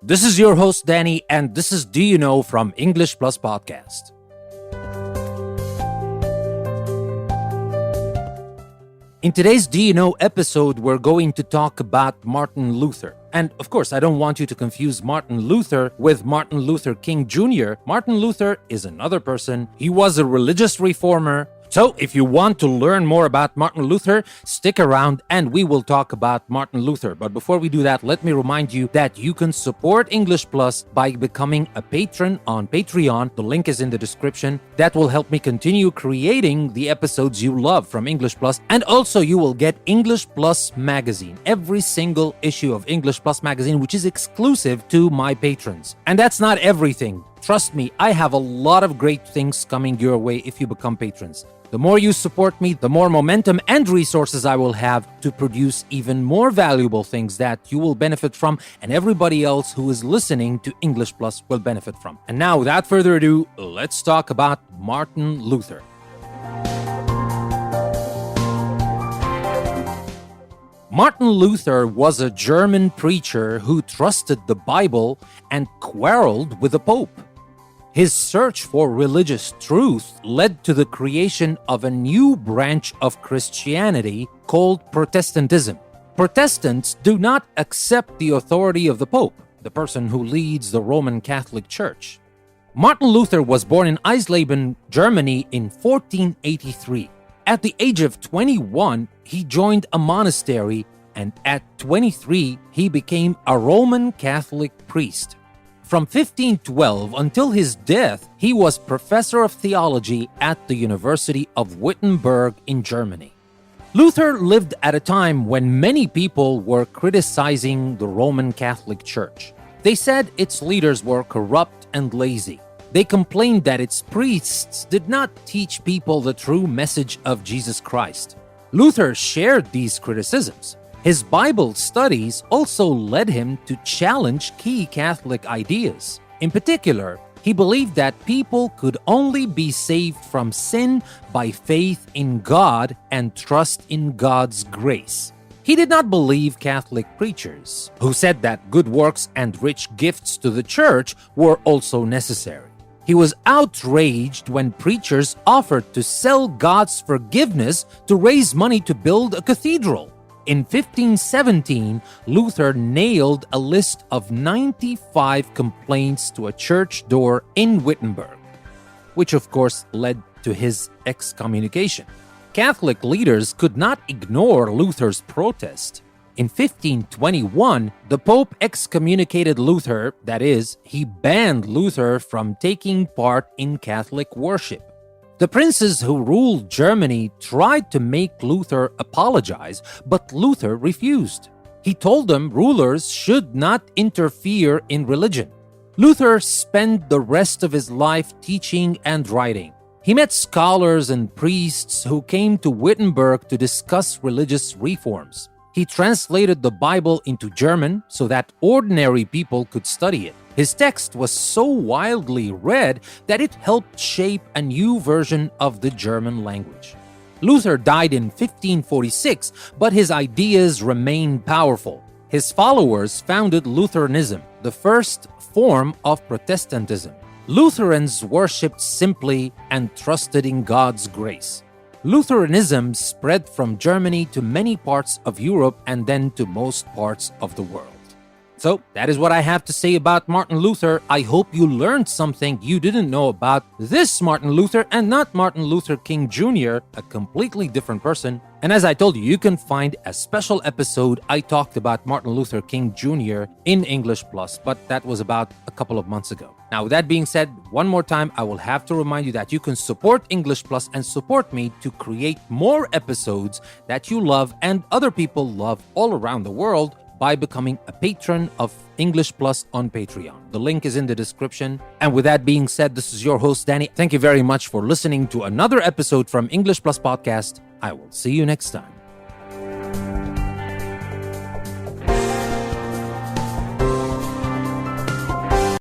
This is your host, Danny, and this is Do You Know from English Plus Podcast. In today's Do You Know episode, we're going to talk about Martin Luther. And of course, I don't want you to confuse Martin Luther with Martin Luther King Jr. Martin Luther is another person. He was a religious reformer. So if you want to learn more about Martin Luther, stick around and we will talk about Martin Luther. But before we do that, let me remind you that you can support English Plus by becoming a patron on Patreon. The link is in the description. That will help me continue creating the episodes you love from English Plus. And also you will get English Plus magazine, every single issue of English Plus magazine, which is exclusive to my patrons. And that's not everything. Trust me, I have a lot of great things coming your way if you become patrons. The more you support me, the more momentum and resources I will have to produce even more valuable things that you will benefit from and everybody else who is listening to English Plus will benefit from. And now, without further ado, let's talk about Martin Luther. Martin Luther was a German preacher who trusted the Bible and quarreled with the Pope. His search for religious truth led to the creation of a new branch of Christianity called Protestantism. Protestants do not accept the authority of the Pope, the person who leads the Roman Catholic Church. Martin Luther was born in Eisleben, Germany in 1483. At the age of 21, he joined a monastery, and at 23, he became a Roman Catholic priest. From 1512 until his death, he was professor of theology at the University of Wittenberg in Germany. Luther lived at a time when many people were criticizing the Roman Catholic Church. They said its leaders were corrupt and lazy. They complained that its priests did not teach people the true message of Jesus Christ. Luther shared these criticisms. His Bible studies also led him to challenge key Catholic ideas. In particular, he believed that people could only be saved from sin by faith in God and trust in God's grace. He did not believe Catholic preachers, who said that good works and rich gifts to the church were also necessary. He was outraged when preachers offered to sell God's forgiveness to raise money to build a cathedral. In 1517, Luther nailed a list of 95 complaints to a church door in Wittenberg, which of course led to his excommunication. Catholic leaders could not ignore Luther's protest. In 1521, the Pope excommunicated Luther, that is, he banned Luther from taking part in Catholic worship. The princes who ruled Germany tried to make Luther apologize, but Luther refused. He told them rulers should not interfere in religion. Luther spent the rest of his life teaching and writing. He met scholars and priests who came to Wittenberg to discuss religious reforms. He translated the Bible into German so that ordinary people could study it. His text was so widely read that it helped shape a new version of the German language. Luther died in 1546, but his ideas remained powerful. His followers founded Lutheranism, the first form of Protestantism. Lutherans worshipped simply and trusted in God's grace. Lutheranism spread from Germany to many parts of Europe and then to most parts of the world. So that is what I have to say about Martin Luther. I hope you learned something you didn't know about this Martin Luther and not Martin Luther King Jr., a completely different person. And as I told you, you can find a special episode I talked about Martin Luther King Jr. in English Plus, but that was about a couple of months ago. Now, with that being said, one more time, I will have to remind you that you can support English Plus and support me to create more episodes that you love and other people love all around the world by becoming a patron of English Plus on Patreon. The link is in the description. And with that being said, this is your host, Danny. Thank you very much for listening to another episode from English Plus Podcast. I will see you next time.